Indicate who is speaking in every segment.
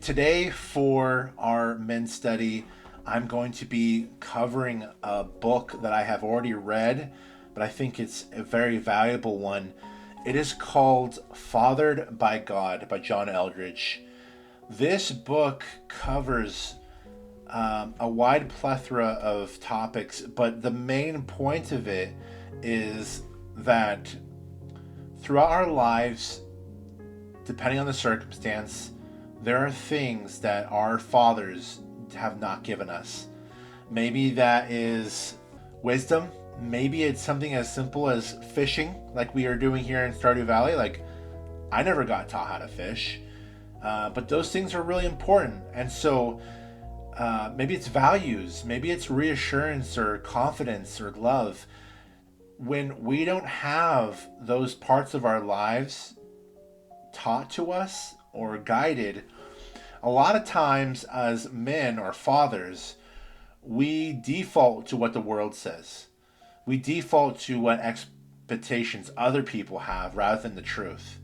Speaker 1: Today, for our men's study, I'm going to be covering a book that I have already read, but I think it's a very valuable one. It is called Fathered by God by John Eldredge. This book covers a wide plethora of topics, but the main point of it is that throughout our lives, depending on the circumstance, there are things that our fathers have not given us. Maybe that is wisdom. Maybe it's something as simple as fishing, like we are doing here in Stardew Valley. Like, I never got taught how to fish, but those things are really important. And so maybe it's values, maybe it's reassurance or confidence or love. When we don't have those parts of our lives taught to us or guided, a lot of times as men or fathers, we default to what the world says. We default to what expectations other people have rather than the truth.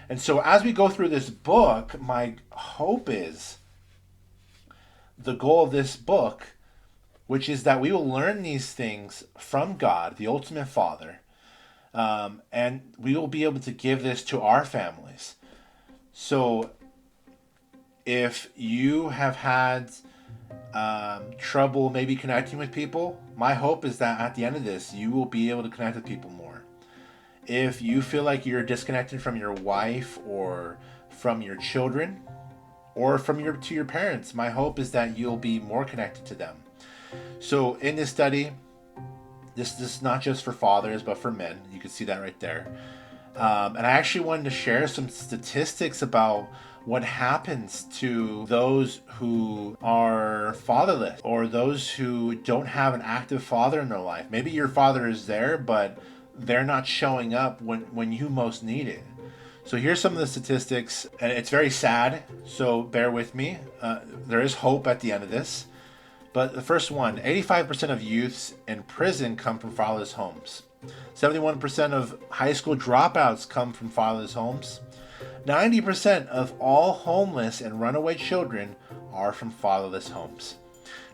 Speaker 1: And so as we go through this book, my hope is the goal of this book, which is that we will learn these things from God, the ultimate Father, and we will be able to give this to our families. So if you have had trouble maybe connecting with people, my hope is that at the end of this, you will be able to connect with people more. If you feel like you're disconnected from your wife or from your children or from your parents, my hope is that you'll be more connected to them. So in this study, this is not just for fathers, but for men. You can see that right there. And I actually wanted to share some statistics about what happens to those who are fatherless or those who don't have an active father in their life. Maybe your father is there, but they're not showing up when you most need it. So here's some of the statistics, and it's very sad, so bear with me. There is hope at the end of this. But the first one, 85% of youths in prison come from fatherless homes. 71% of high school dropouts come from fatherless homes. 90% of all homeless and runaway children are from fatherless homes.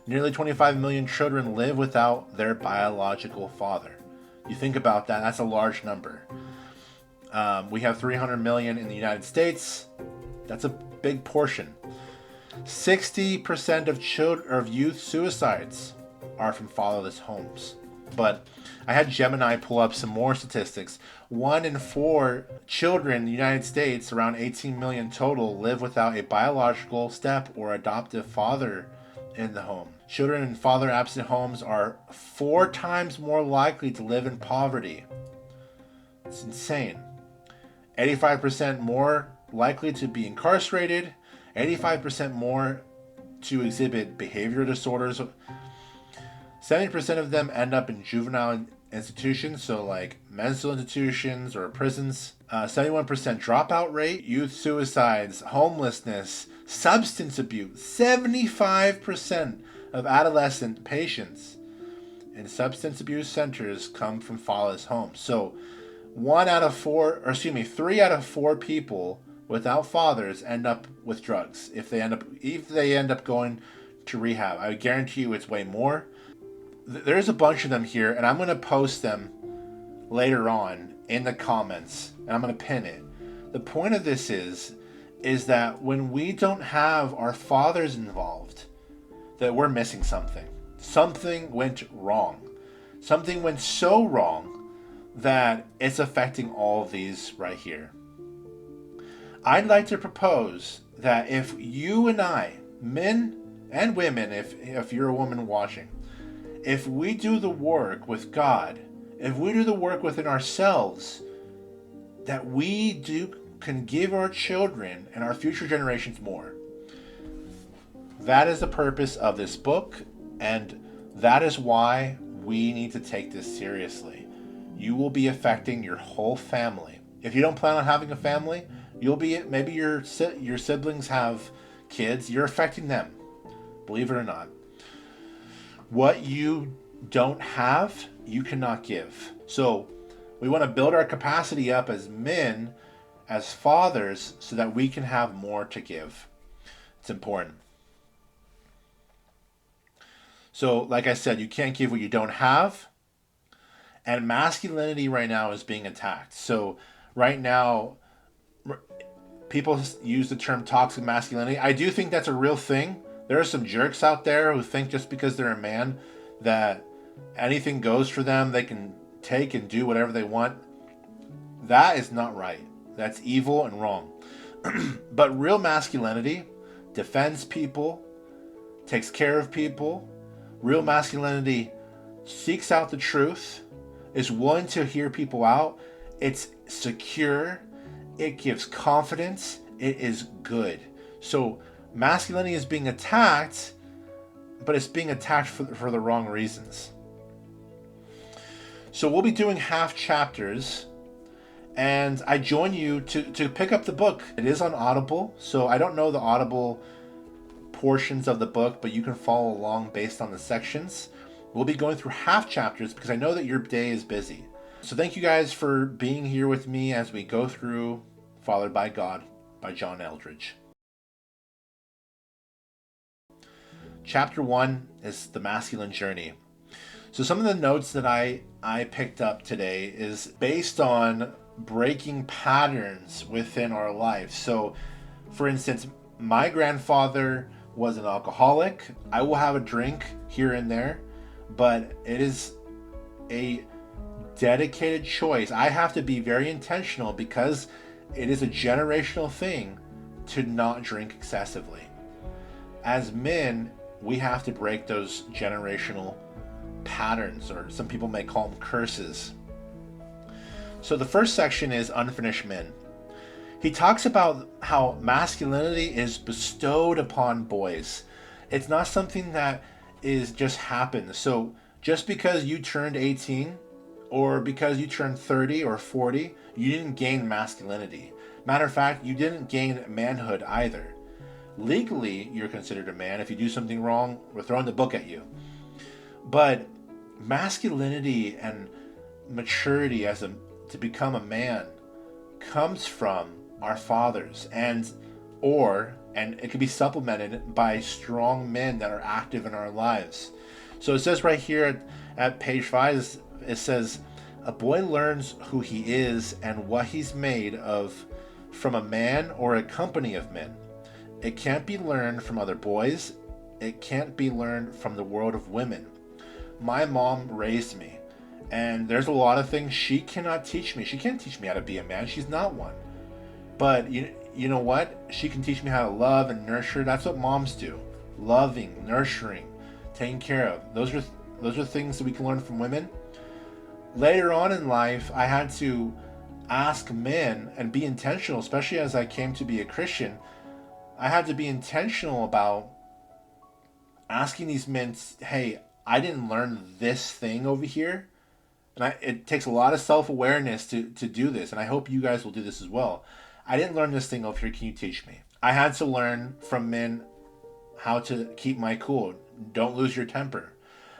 Speaker 1: Nearly 25 million children live without their biological father. You think about that, that's a large number. We have 300 million in the United States. That's a big portion. 60% of youth suicides are from fatherless homes. But I had Gemini pull up some more statistics. 1 in 4 children in the United States, around 18 million total, live without a biological step or adoptive father in the home. Children in father absent homes are 4 times more likely to live in poverty. It's insane. 85% more likely to be incarcerated. 85% more to exhibit behavioral disorders. 70% of them end up in juvenile institutions, so like mental institutions or prisons. 71% dropout rate, youth suicides, homelessness, substance abuse. 75% of adolescent patients in substance abuse centers come from fatherless homes. So 3 out of 4 people without fathers end up with drugs if they end up going to rehab. I guarantee you it's way more. There's a bunch of them here, and I'm going to post them later on in the comments, and I'm going to pin it. The point of this is that when we don't have our fathers involved, that we're missing something. Something went wrong. Something went so wrong that it's affecting all of these right here. I'd like to propose that if you and I, men and women, if you're a woman watching, if we do the work with God, if we do the work within ourselves, that we can give our children and our future generations more. That is the purpose of this book, and that is why we need to take this seriously. You will be affecting your whole family. If you don't plan on having a family, maybe your siblings have kids, you're affecting them. Believe it or not. What you don't have, you cannot give. So we want to build our capacity up as men, as fathers, so that we can have more to give. It's important. So, like I said, you can't give what you don't have. And masculinity right now is being attacked. So, right now, people use the term toxic masculinity. I do think that's a real thing. There are some jerks out there who think just because they're a man that anything goes for them, they can take and do whatever they want. That is not right. That's evil and wrong. But real masculinity defends people, takes care of people. Real masculinity seeks out the truth, is willing to hear people out. It's secure. It gives confidence. It is good. So masculinity is being attacked, but it's being attacked for the wrong reasons. So we'll be doing half chapters, and I join you to pick up the book. It is on Audible, so I don't know the Audible portions of the book, but you can follow along based on the sections. We'll be going through half chapters because I know that your day is busy. So thank you guys for being here with me as we go through Fathered by God by John Eldredge. Chapter 1 is the masculine journey. So some of the notes that I picked up today is based on breaking patterns within our life. So for instance, my grandfather was an alcoholic. I will have a drink here and there, but it is a dedicated choice. I have to be very intentional because it is a generational thing to not drink excessively. As men, we have to break those generational patterns, or some people may call them curses. So the first section is unfinished men. He talks about how masculinity is bestowed upon boys. It's not something that is just happens. So just because you turned 18 or because you turned 30 or 40, you didn't gain masculinity. Matter of fact, you didn't gain manhood either. Legally, you're considered a man. If you do something wrong, we're throwing the book at you. But masculinity and maturity to become a man comes from our fathers, and it can be supplemented by strong men that are active in our lives. So it says right here at page 5, it says, a boy learns who he is and what he's made of from a man or a company of men. It can't be learned from other boys. It can't be learned from the world of women. My mom raised me, and there's a lot of things she cannot teach me. She can't teach me how to be a man. She's not one. But you know what? She can teach me how to love and nurture. That's what moms do. Loving, nurturing, taking care of. Those are things that we can learn from women. Later on in life, I had to ask men and be intentional, especially as I came to be a Christian. I had to be intentional about asking these men, hey, I didn't learn this thing over here. And it takes a lot of self-awareness to do this. And I hope you guys will do this as well. I didn't learn this thing over here. Can you teach me? I had to learn from men how to keep my cool. Don't lose your temper.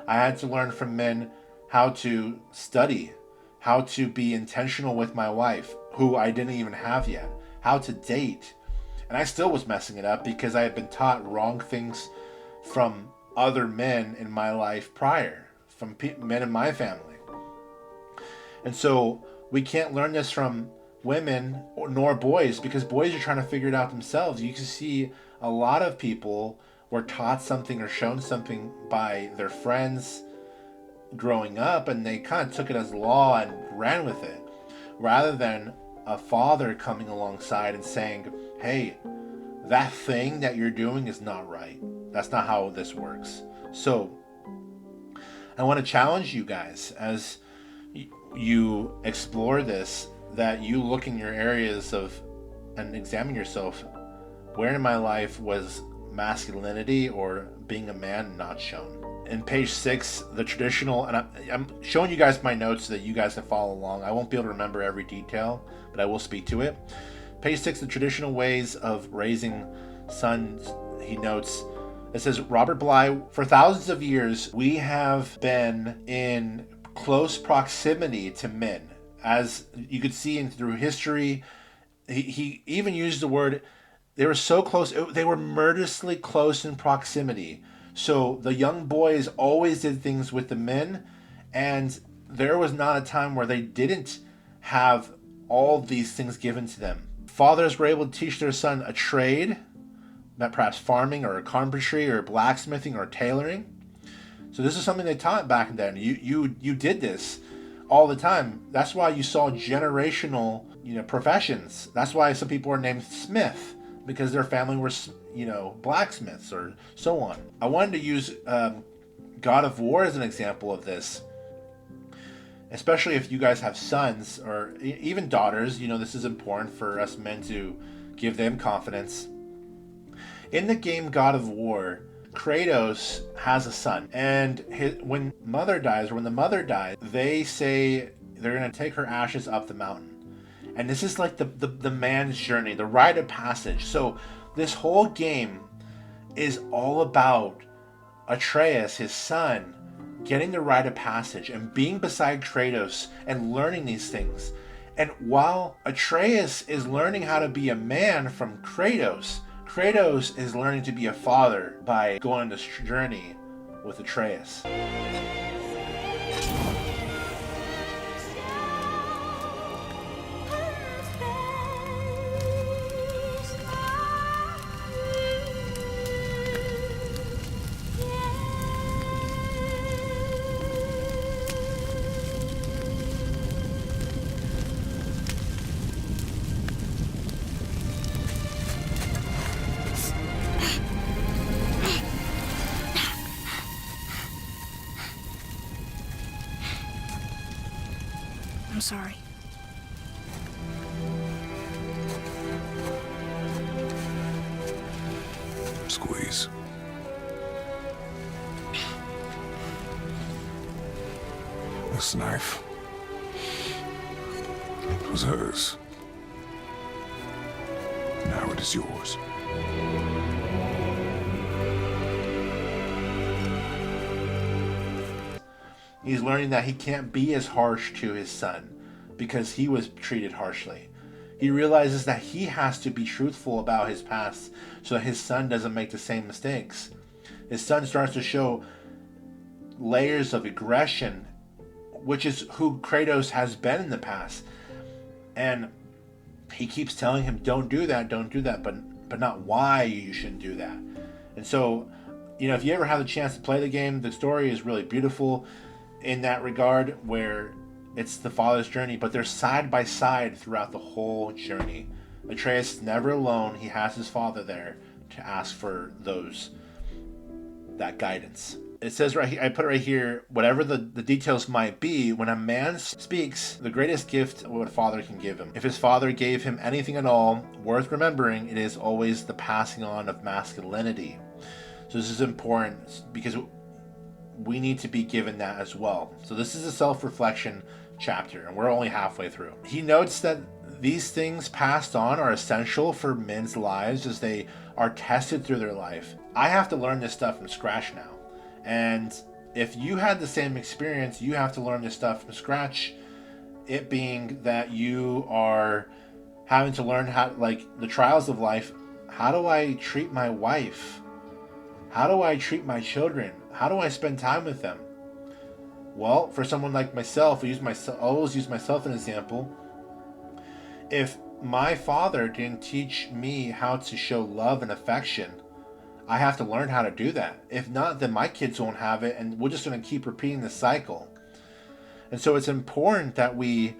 Speaker 1: I had to learn from men how to study, how to be intentional with my wife, who I didn't even have yet, how to date. And I still was messing it up because I had been taught wrong things from other men in my life prior, from men in my family. And so we can't learn this from women nor boys, because boys are trying to figure it out themselves. You can see a lot of people were taught something or shown something by their friends growing up, and they kind of took it as law and ran with it, rather than a father coming alongside and saying, hey, that thing that you're doing is not right. That's not how this works. So I want to challenge you guys as you explore this, that you look in your areas and examine yourself. Where in my life was masculinity or being a man not shown? In page 6, the traditional, and I'm showing you guys my notes so that you guys can follow along. I won't be able to remember every detail, but I will speak to it. Page 6, the traditional ways of raising sons, he notes, it says, Robert Bly, for thousands of years, we have been in close proximity to men. As you could see through history, he even used the word They were so close. They were murderously close in proximity. So the young boys always did things with the men, and there was not a time where they didn't have all these things given to them. Fathers were able to teach their son a trade, perhaps farming or carpentry or blacksmithing or tailoring. So this is something they taught back then. You did this all the time. That's why you saw generational, professions. That's why some people were named Smith, because their family were, blacksmiths or so on. I wanted to use God of War as an example of this, especially if you guys have sons or even daughters. This is important for us men to give them confidence. In the game God of War, Kratos has a son, and when the mother dies, they say they're going to take her ashes up the mountain. And this is like the man's journey, the rite of passage. So this whole game is all about Atreus, his son, getting the rite of passage and being beside Kratos and learning these things. And while Atreus is learning how to be a man from Kratos, Kratos is learning to be a father by going on this journey with Atreus.
Speaker 2: I'm sorry.
Speaker 3: Squeeze. This knife was hers. Now it is yours.
Speaker 1: He's learning that he can't be as harsh to his son because he was treated harshly. He realizes that he has to be truthful about his past so that his son doesn't make the same mistakes. His son starts to show layers of aggression, which is who Kratos has been in the past. And he keeps telling him, don't do that, but not why you shouldn't do that. And so, if you ever have the chance to play the game, the story is really beautiful in that regard, where it's the father's journey, but they're side by side throughout the whole journey. Atreus is never alone. He has his father there to ask for that guidance. It says right here, I put it right here, whatever the details might be, when a man speaks, the greatest gift what a father can give him. If his father gave him anything at all worth remembering, it is always the passing on of masculinity. So this is important because we need to be given that as well. So this is a self-reflection chapter, and we're only halfway through. He notes that these things passed on are essential for men's lives as they are tested through their life. I have to learn this stuff from scratch now. And if you had the same experience, you have to learn this stuff from scratch. It being that you are having to learn how, like, the trials of life. How do I treat my wife? How do I treat my children? How do I spend time with them? Well, for someone like myself, I always use myself as an example. If my father didn't teach me how to show love and affection, I have to learn how to do that. If not, then my kids won't have it, and we're just going to keep repeating the cycle. And so it's important that we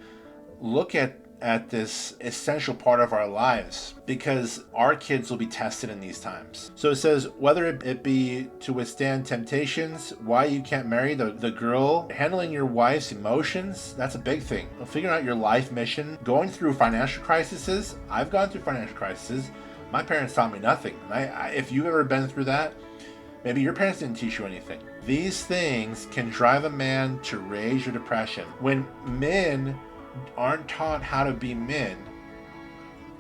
Speaker 1: look at this essential part of our lives, because our kids will be tested in these times. So it says, whether it be to withstand temptations, why you can't marry the girl, handling your wife's emotions, that's a big thing. Figuring out your life mission, going through financial crises. I've gone through financial crises. My parents taught me nothing. If you've ever been through that, maybe your parents didn't teach you anything. These things can drive a man to rage or depression. When men aren't taught how to be men,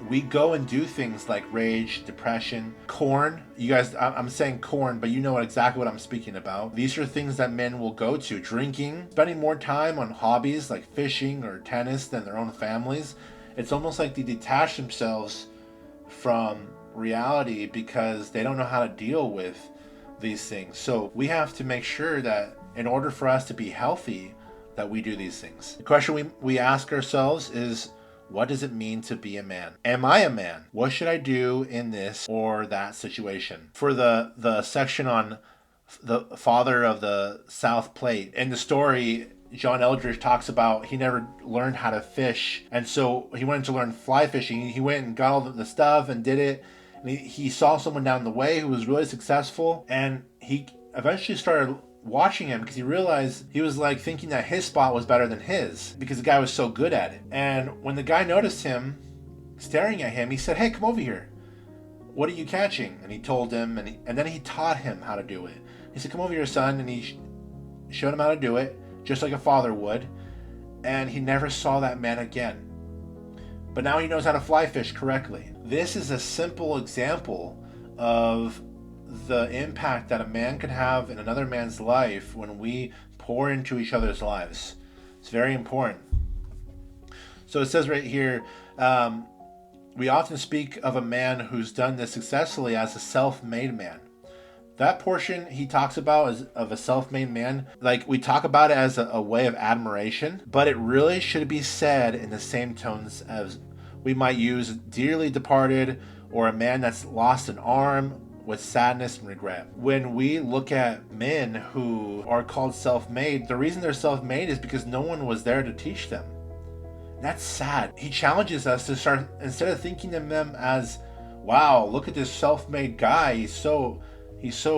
Speaker 1: we go and do things like rage, depression, corn. You guys, I'm saying corn, but you know exactly what I'm speaking about. These are things that men will go to. Drinking, spending more time on hobbies like fishing or tennis than their own families. It's almost like they detach themselves from reality because they don't know how to deal with these things. So we have to make sure that in order for us to be healthy, that we do these things. The question we ask ourselves is, what does it mean to be a man? Am I a man? What should I do in this or that situation? For the section on the father of the South Plate, in the story, John Eldredge talks about he never learned how to fish, and so he wanted to learn fly fishing. He went and got all the stuff and did it, and he saw someone down the way who was really successful, and he eventually started watching him because he realized he was like thinking that his spot was better than his because the guy was so good at it. And when the guy noticed him staring at him, he said, "Hey, come over here. What are you catching?" And he told him, and then he taught him how to do it. He said, "Come over here, son," and he showed him how to do it, just like a father would. And he never saw that man again. But now he knows how to fly fish correctly. This is a simple example of the impact that a man can have in another man's life when we pour into each other's lives. It's very important. So it says right here, we often speak of a man who's done this successfully as a self-made man. That portion he talks about is of a self-made man. Like, we talk about it as a way of admiration, but it really should be said in the same tones as we might use dearly departed or a man that's lost an arm, with sadness and regret. When we look at men who are called self-made, the reason they're self-made is because no one was there to teach them. That's sad. He challenges us to start, instead of thinking of them as, wow, look at this self-made guy, he's so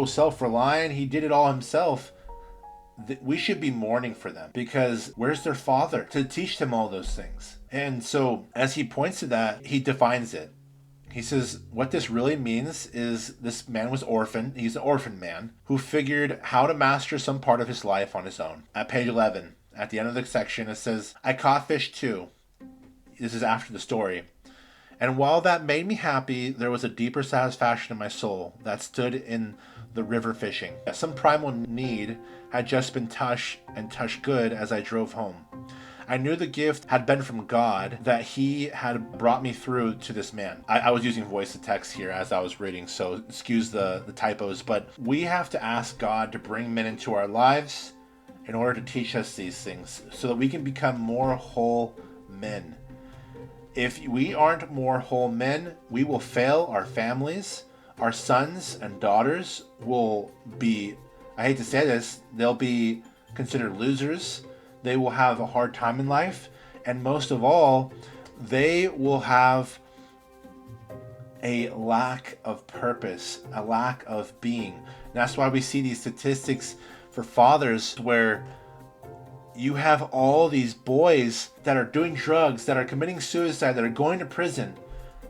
Speaker 1: self-reliant, he did it all himself. We should be mourning for them because where's their father to teach them all those things? And so as he points to that, he defines it. He says what this really means is this man was orphaned. He's an orphan man who figured how to master some part of his life on his own. At page 11, at the end of the section, it says, "I caught fish too." This is after the story. "And while that made me happy, there was a deeper satisfaction in my soul that stood in the river fishing. Some primal need had just been touched good as I drove home. I knew the gift had been from God, that he had brought me through to this man." I was using voice to text here as I was reading, so excuse the typos, but we have to ask God to bring men into our lives in order to teach us these things so that we can become more whole men. If we aren't more whole men, we will fail our families. Our sons and daughters will be, I hate to say this, they'll be considered losers. They will have a hard time in life, and most of all, they will have a lack of purpose, a lack of being. And that's why we see these statistics for fathers where you have all these boys that are doing drugs, that are committing suicide, that are going to prison.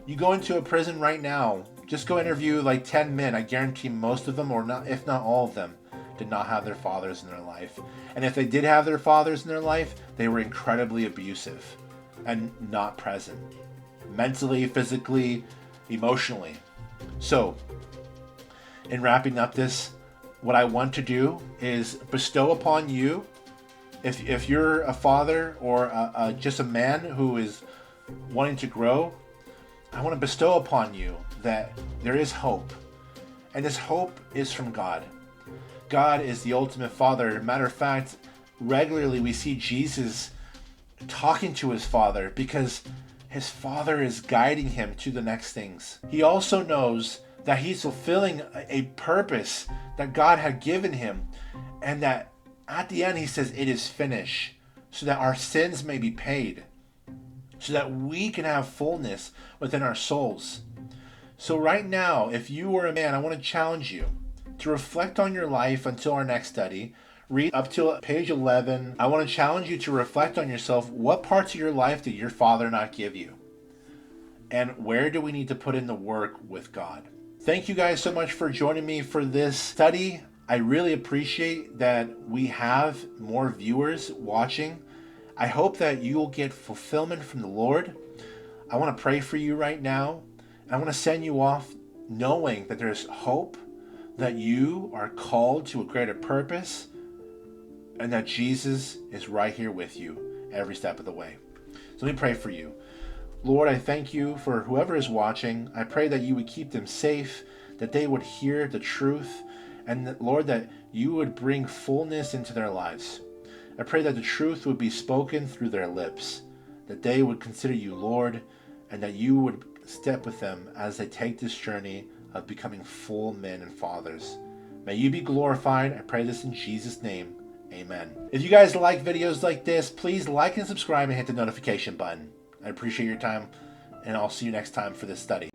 Speaker 1: You go into a prison right now, just go interview like 10 men. I guarantee most of them, or not, if not all of them, did not have their fathers in their life. And if they did have their fathers in their life, they were incredibly abusive and not present. Mentally, physically, emotionally. So, in wrapping up this, what I want to do is bestow upon you, if you're a father or just a man who is wanting to grow, I want to bestow upon you that there is hope. And this hope is from God. God is the ultimate father. Matter of fact, regularly we see Jesus talking to his father because his father is guiding him to the next things. He also knows that he's fulfilling a purpose that God had given him, and that at the end he says it is finished, so that our sins may be paid, so that we can have fullness within our souls. So right now, if you were a man, I want to challenge you to reflect on your life until our next study. Read up to page 11. I want to challenge you to reflect on yourself. What parts of your life did your father not give you? And where do we need to put in the work with God? Thank you guys so much for joining me for this study. I really appreciate that we have more viewers watching. I hope that you will get fulfillment from the Lord. I want to pray for you right now. I want to send you off knowing that there's hope, that you are called to a greater purpose, and that Jesus is right here with you every step of the way. So let me pray for you. Lord, I thank you for whoever is watching. I pray that you would keep them safe, that they would hear the truth, and that, Lord, that you would bring fullness into their lives. I pray that the truth would be spoken through their lips, that they would consider you Lord, and that you would step with them as they take this journey of becoming full men and fathers. May you be glorified. I pray this in Jesus' name. Amen. If you guys like videos like this, please like and subscribe and hit the notification button. I appreciate your time, and I'll see you next time for this study.